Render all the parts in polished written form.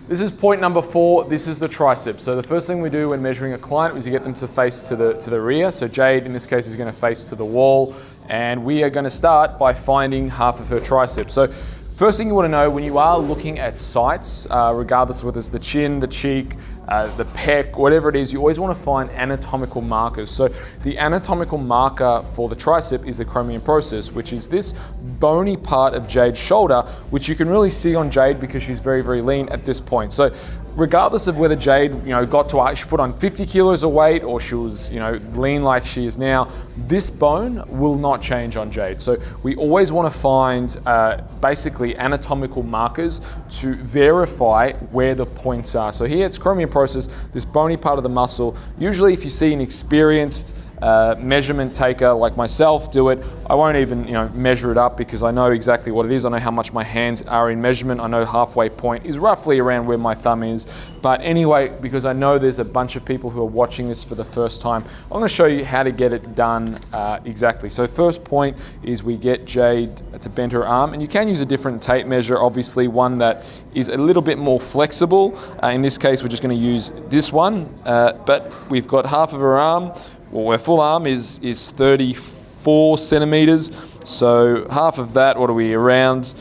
This is point number 4. This is the tricep. So the first thing we do when measuring a client is you get them to face to the rear. So Jade, in this case, is going to face to the wall. And we are going to start by finding half of her tricep. So first thing you want to know when you are looking at sights, regardless of whether it's the chin, the cheek, the pec, whatever it is, you always want to find anatomical markers. So the anatomical marker for the tricep is the acromion process, which is this bony part of Jade's shoulder, which you can really see on Jade because she's very, very lean at this point. So regardless of whether Jade, she put on 50 kilos of weight or she was, lean like she is now, this bone will not change on Jade. So we always want to find basically anatomical markers to verify where the points are. So here it's acromion process, this bony part of the muscle. Usually if you see an experienced measurement taker like myself do it, I won't even measure it up because I know exactly what it is. I know how much my hands are in measurement. I know halfway point is roughly around where my thumb is. But anyway, because I know there's a bunch of people who are watching this for the first time, I'm going to show you how to get it done exactly. So first point is we get Jade to bend her arm, and you can use a different tape measure, obviously one that is a little bit more flexible. In this case, we're just going to use this one, but we've got half of her arm. Well, her full arm is 34 centimeters. So half of that, what are we, around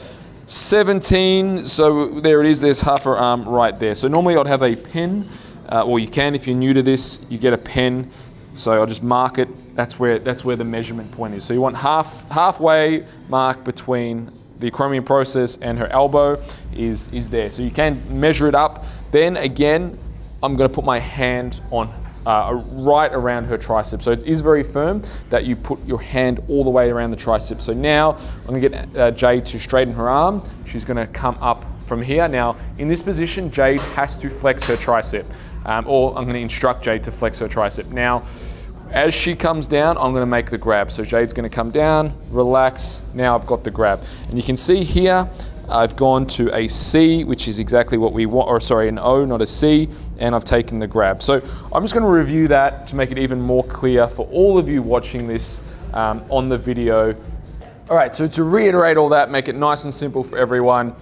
17? So there it is, there's half her arm right there. So normally I'd have a pen, or you can, if you're new to this, you get a pen. So I'll just mark it. That's where the measurement point is. So you want halfway mark between the acromion process and her elbow is there. So you can measure it up. Then again, I'm gonna put my hand on right around her tricep. So it is very firm that you put your hand all the way around the tricep. So now I'm gonna get Jade to straighten her arm. She's gonna come up from here. Now in this position, Jade has to flex her tricep, or I'm gonna instruct Jade to flex her tricep. Now, as she comes down, I'm gonna make the grab. So Jade's gonna come down, relax. Now I've got the grab. And you can see here, I've gone to a C, which is exactly what we want, or sorry, an O, not a C, and I've taken the grab. So I'm just gonna review that to make it even more clear for all of you watching this on the video. All right, so to reiterate all that, make it nice and simple for everyone.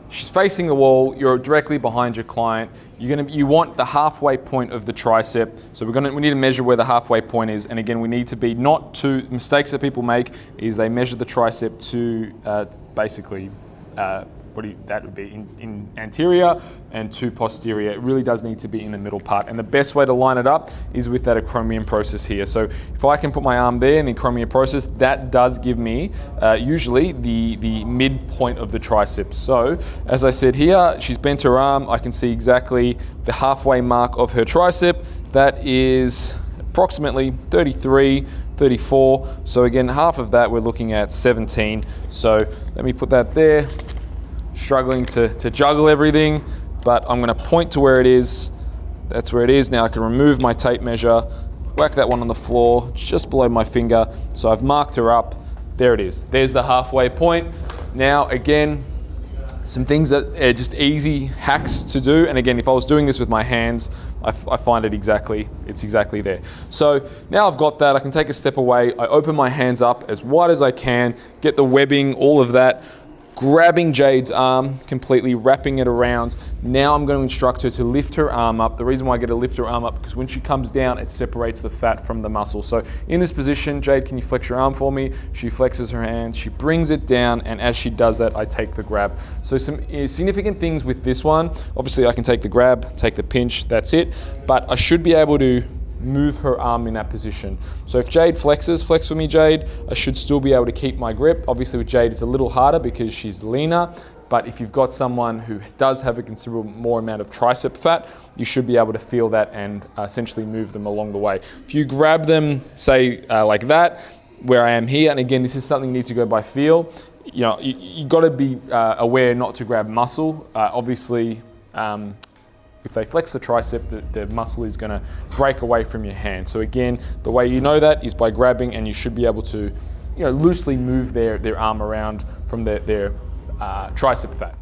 She's facing the wall, you're directly behind your client. You want the halfway point of the tricep. So we need to measure where the halfway point is. And again, we need to be mistakes that people make is they measure the tricep to basically, that would be in anterior and to posterior. It really does need to be in the middle part. And the best way to line it up is with that acromion process here. So if I can put my arm there in the acromion process, that does give me usually the midpoint of the tricep. So as I said here, she's bent her arm. I can see exactly the halfway mark of her tricep. That is approximately 33, 34. So again, half of that we're looking at 17. So let me put that there. Struggling to juggle everything, but I'm gonna point to where it is. That's where it is. Now I can remove my tape measure, whack that one on the floor, just below my finger. So I've marked her up. There it is. There's the halfway point. Now again, some things that are just easy hacks to do. And again, if I was doing this with my hands, I find it's exactly there. So now I've got that, I can take a step away. I open my hands up as wide as I can, get the webbing, all of that, grabbing Jade's arm, completely wrapping it around. Now I'm going to instruct her to lift her arm up. The reason why I get to lift her arm up, because when she comes down, it separates the fat from the muscle. So in this position, Jade, can you flex your arm for me? She flexes her hand, she brings it down, and as she does that, I take the grab. So some significant things with this one. Obviously, I can take the grab, take the pinch, that's it. But I should be able to move her arm in that position. So if Jade flex for me, Jade, I should still be able to keep my grip. Obviously with Jade, it's a little harder because she's leaner, but if you've got someone who does have a considerable more amount of tricep fat, you should be able to feel that and essentially move them along the way. If you grab them, say like that, where I am here, and again, this is something you need to go by feel, you got to be aware not to grab muscle. Obviously, if they flex the tricep, the muscle is going to break away from your hand. So again, the way you know that is by grabbing, and you should be able to loosely move their arm around from their tricep fat.